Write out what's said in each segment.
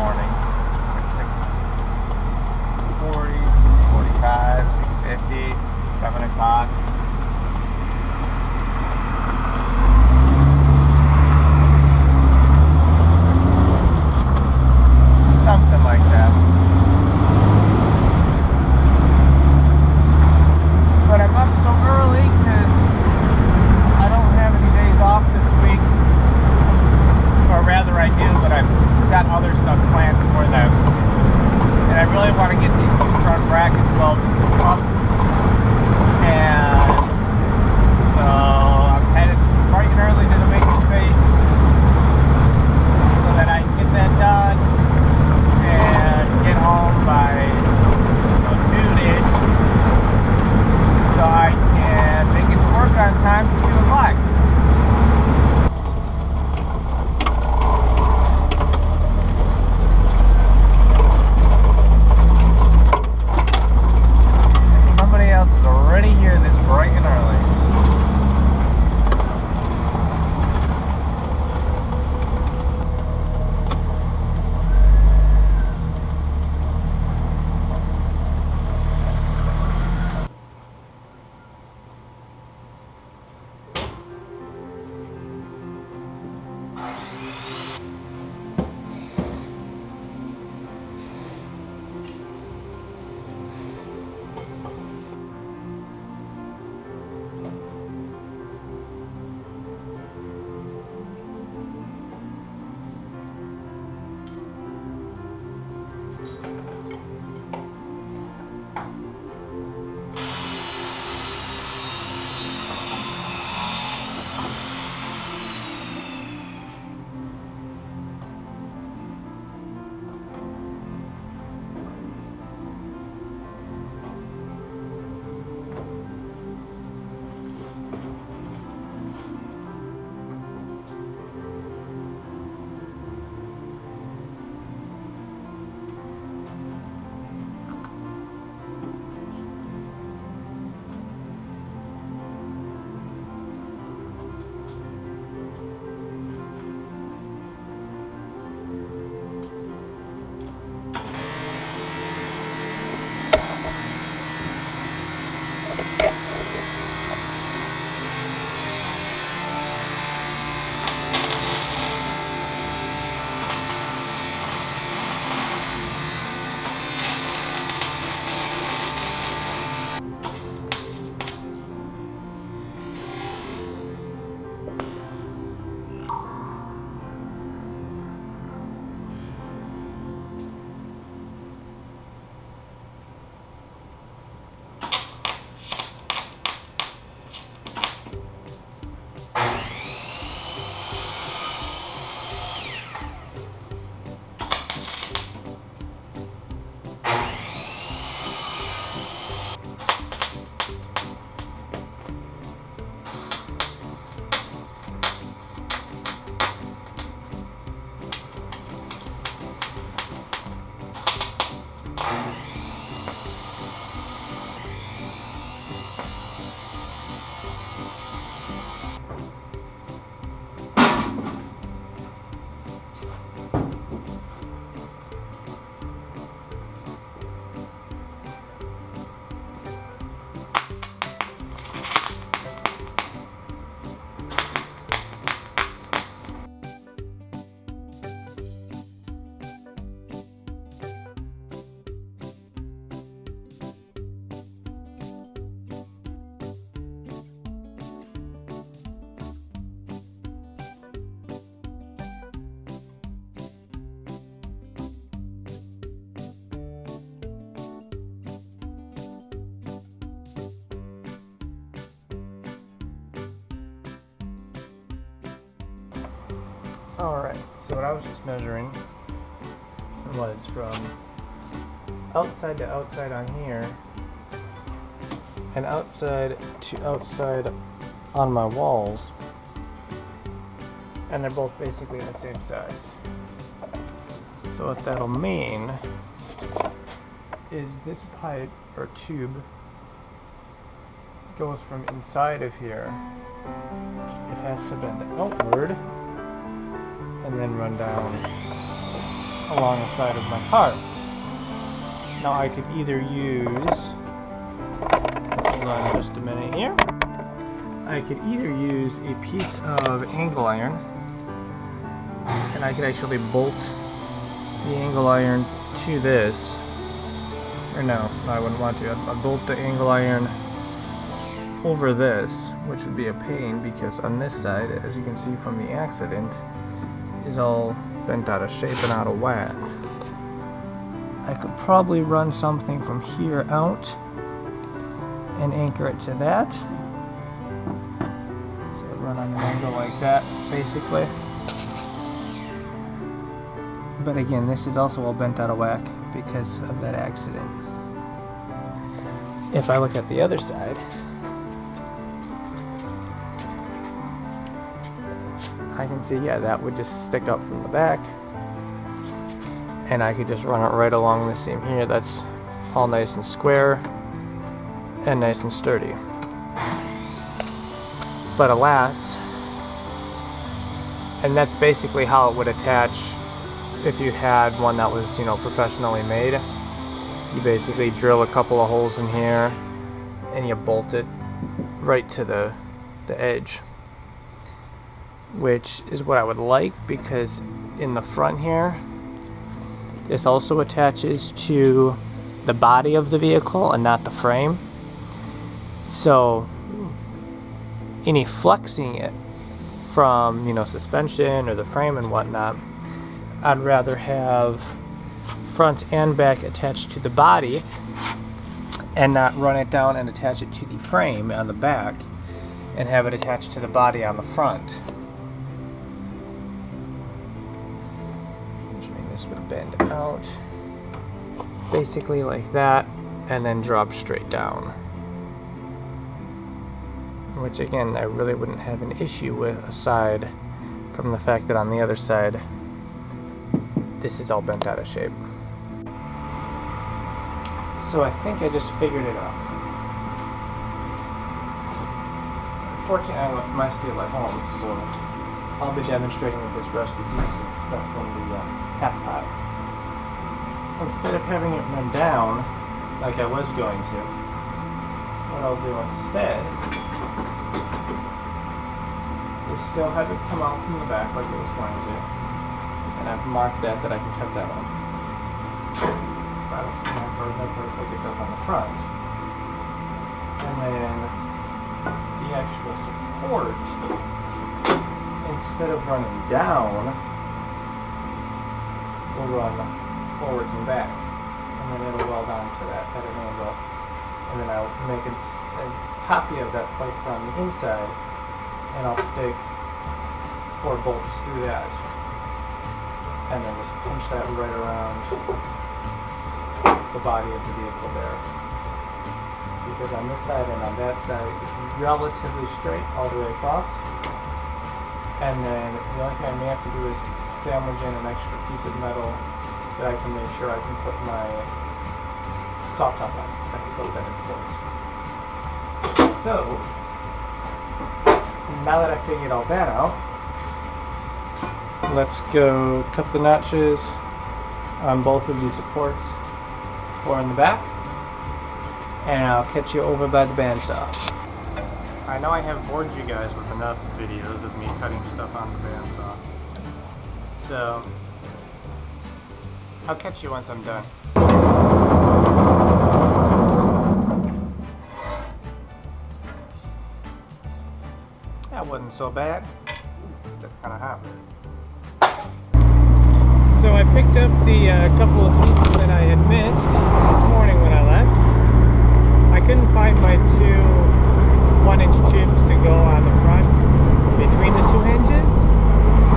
morning. It's like 6:40, 6:45, 6:50, 7 o'clock. Something like that. But I'm up so early because I don't have any days off this week. Or rather I do, but I've got other stuff planned for them. And I really want to get these two front brackets welded up. And so I'm headed bright and early to the makerspace so that I can get that done and get home by noon-ish so I can make it to work on time for 2 o'clock. Somebody else is already here this bright and early. Alright, so what I was just measuring was from outside to outside on here and outside to outside on my walls, and they're both basically the same size. So what that'll mean is this pipe or tube goes from inside of here, it has to bend outward and then run down along the side of my car. Now I could either use, hold on just a minute here, I could either use a piece of angle iron, and I could actually bolt the angle iron to this, or no, I wouldn't want to. I'd bolt the angle iron over this, which would be a pain because on this side, as you can see from the accident, is all bent out of shape and out of whack. I could probably run something from here out and anchor it to that. So I'd run on an angle like that, basically. But again, this is also all bent out of whack because of that accident. If I look at the other side, I can see, yeah, that would just stick up from the back, and I could just run it right along the seam here. That's all nice and square and nice and sturdy. But alas, and that's basically how it would attach if you had one that was, you know, professionally made. You basically drill a couple of holes in here and you bolt it right to the edge, which is what I would like, because in the front here, this also attaches to the body of the vehicle and not the frame. So any flexing it from, you know, suspension or the frame and whatnot, I'd rather have front and back attached to the body and not run it down and attach it to the frame on the back and have it attached to the body on the front. Which means this would bend out basically like that and then drop straight down. Which again, I really wouldn't have an issue with aside from the fact that on the other side this is all bent out of shape. So I think I just figured it out. Unfortunately, I left my steel at home, so I'll be demonstrating with this rusty piece of stuff from the half pot. Instead of having it run down like I was going to, what I'll do instead is still have it come out from the back like it was going to. And I've marked that I can cut that off. That'll snap right that first like it does on the front. And then the actual support, instead of running down, will run forwards and back. And then it'll weld onto that at an angle. And then I'll make a copy of that pipe from the inside, and I'll stick 4 bolts through that. And then just pinch that right around the body of the vehicle there. Because on this side and on that side, it's relatively straight all the way across. And then the only thing I may have to do is sandwich in an extra piece of metal that I can make sure I can put my soft top on. I can put that in place. So, now that I figured all that out, let's go cut the notches on both of these supports, 4 in the back, and I'll catch you over by the bandsaw. I know I have bored you guys with enough videos of me cutting stuff on the bandsaw, so I'll catch you once I'm done. That wasn't so bad. That's kind of hot. So I picked up the couple of pieces that I had missed this morning when I left. I couldn't find my 2 1-inch tubes to go on the front between the 2 hinges,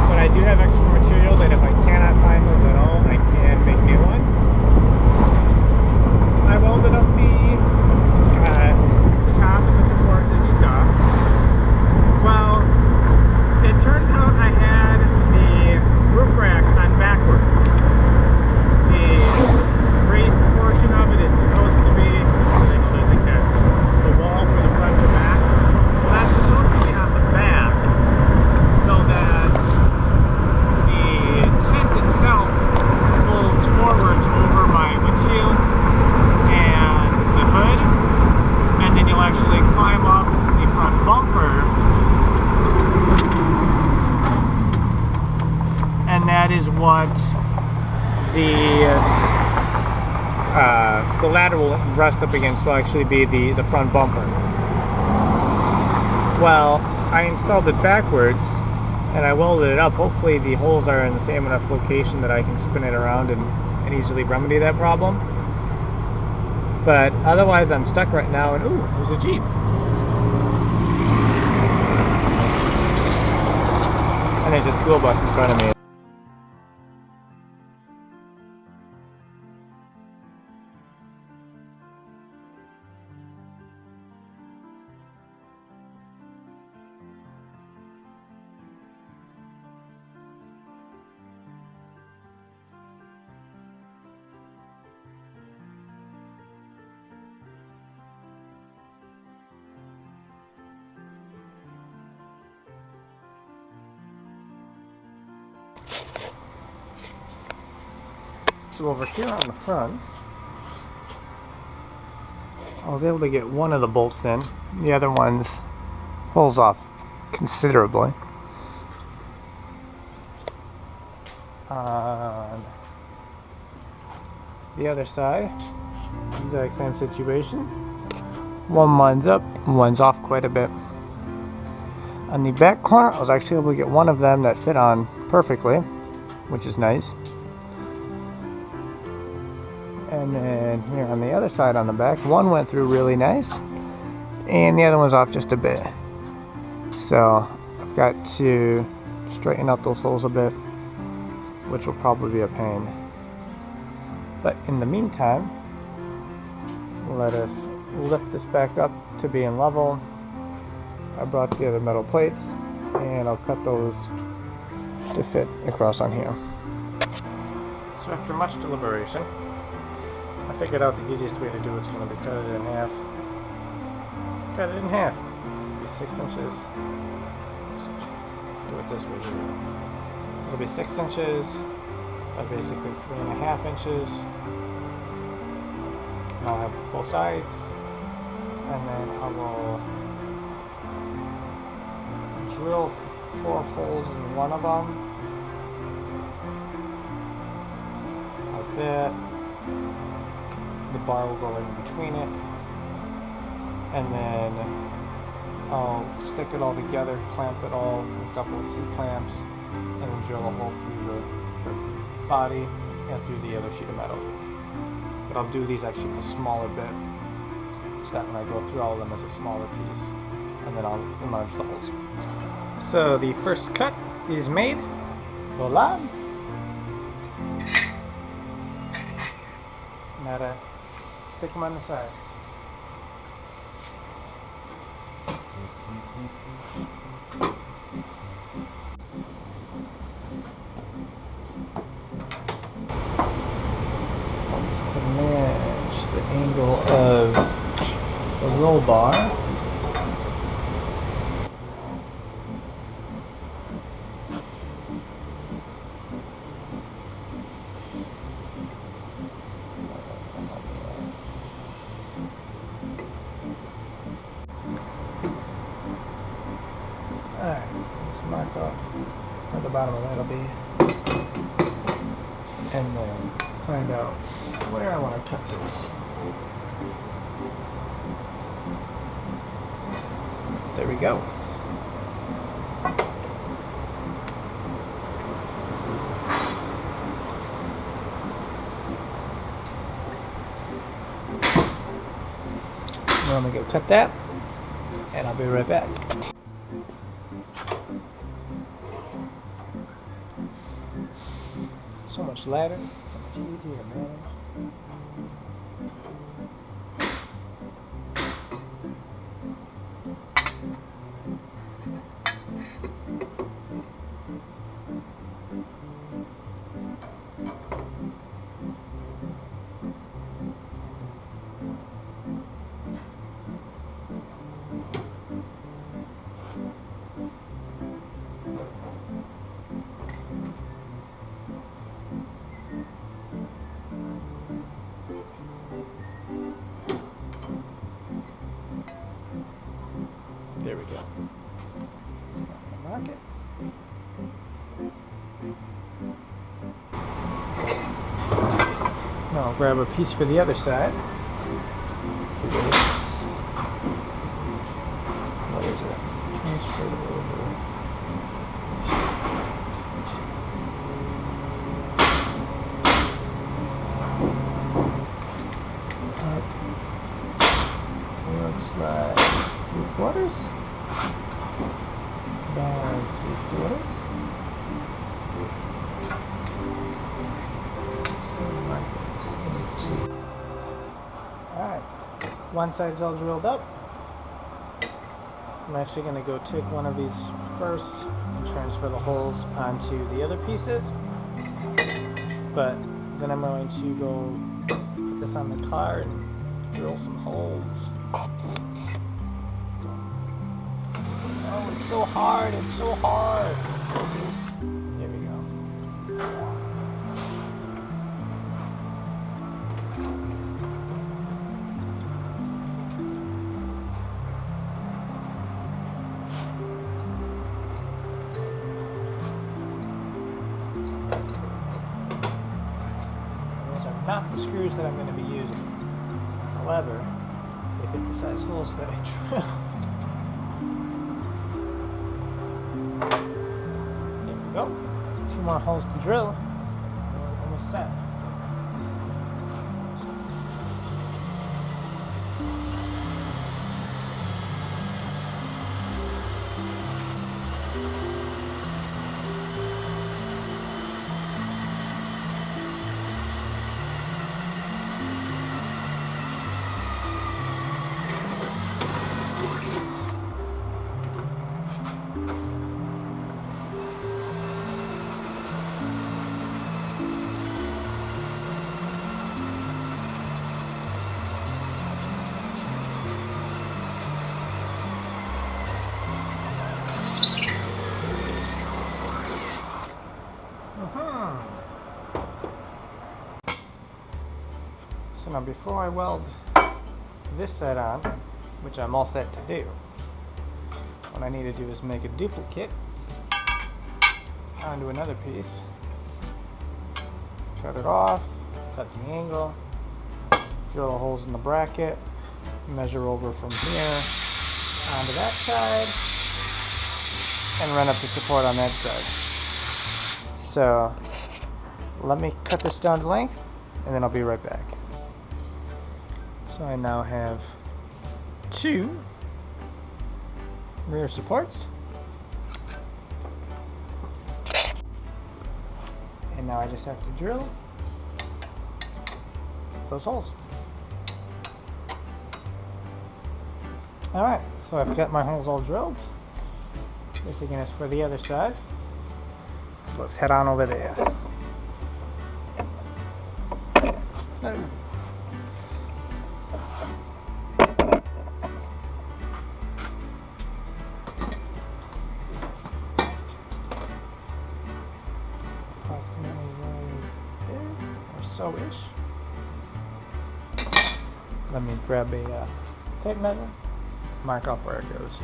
but I do have extra material that if I cannot find those at all, I can make new ones. I welded up the top of the supports as you saw. Well, it turns out I had the roof rack on backwards. The raised portion of it is supposed to be, I know there's like the wall for the front to back. Well, that's supposed to be on the back so that the tent itself the ladder will rest up against will actually be the front bumper. Well, I installed it backwards and I welded it up. Hopefully the holes are in the same enough location that I can spin it around and easily remedy that problem. But otherwise I'm stuck right now, and ooh, there's a Jeep. And there's a school bus in front of me. So over here on the front, I was able to get one of the bolts in. The other one's pulls off considerably. On the other side, exact same situation. One lines up, one's off quite a bit. On the back corner, I was actually able to get one of them that fit on perfectly, which is nice. And then here on the other side on the back, one went through really nice, and the other one's off just a bit. So I've got to straighten out those holes a bit, which will probably be a pain. But in the meantime, let us lift this back up to being level. I brought together metal plates, and I'll cut those to fit across on here. So after much deliberation, I figured out the easiest way to do it's going to be cut it in half. Cut it in half. It'll be 6 inches. Do it this way here. So it'll be 6 inches by basically 3.5 inches. And I'll have both sides. And then I will drill 4 holes in one of them. Like that. The bar will go right in between it, and then I'll stick it all together, clamp it all with a couple of C-clamps, and then drill a hole through the body and through the other sheet of metal. But I'll do these actually with a smaller bit, so that when I go through all of them it's a smaller piece, and then I'll enlarge the holes. So the first cut is made. Voila! Now to stick them on the side. To match the angle of the roll bar, alright, let's mark off where the bottom of that'll be, and then find out where I want to cut this. There we go. Now I'm going to go cut that, and I'll be right back. So much lighter, so much easier to manage. Now I'll grab a piece for the other side. What is it? Transfer it over. Looks like 3/4. Down 3/4. Alright, one side's all drilled up. I'm actually going to go take one of these first and transfer the holes onto the other pieces. But then I'm going to go put this on the car and drill some holes. Oh, it's so hard, it's so hard. Here we go. Those are not the screws that I'm going to be using. However, they fit the size holes that I drill. Go. 2 more holes to drill. We're almost set. So now before I weld this side on, which I'm all set to do, what I need to do is make a duplicate onto another piece, cut it off, cut the angle, drill the holes in the bracket, measure over from here onto that side, and run up the support on that side. So let me cut this down to length and then I'll be right back. So I now have 2 rear supports, and now I just have to drill those holes. Alright, so I've got my holes all drilled. This again is for the other side. So let's head on over there. Approximately right there, or so-ish. Let me grab a tape measure, mark off where it goes.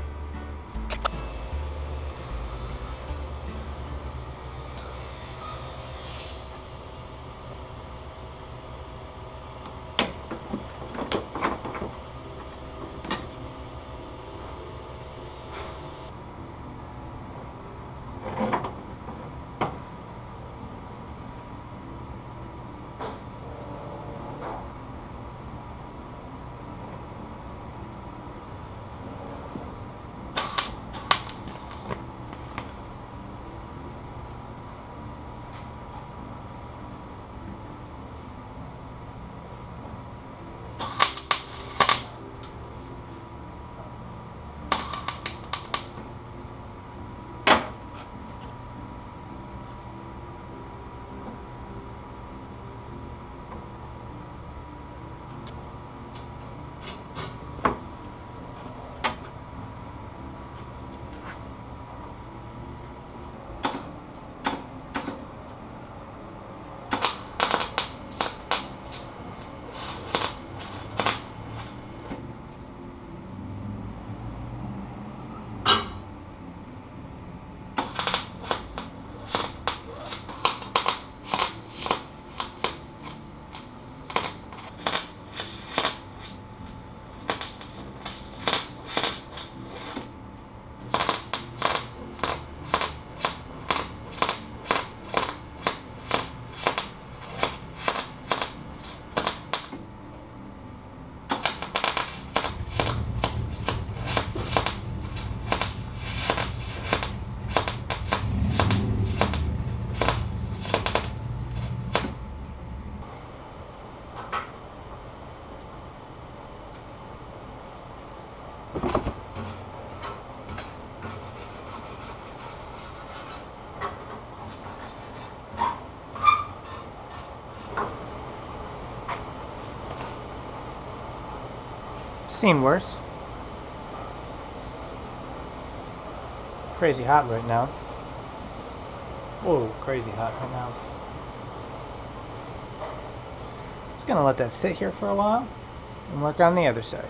seen worse. Crazy hot right now. Whoa, crazy hot right now. Just gonna let that sit here for a while and work on the other side.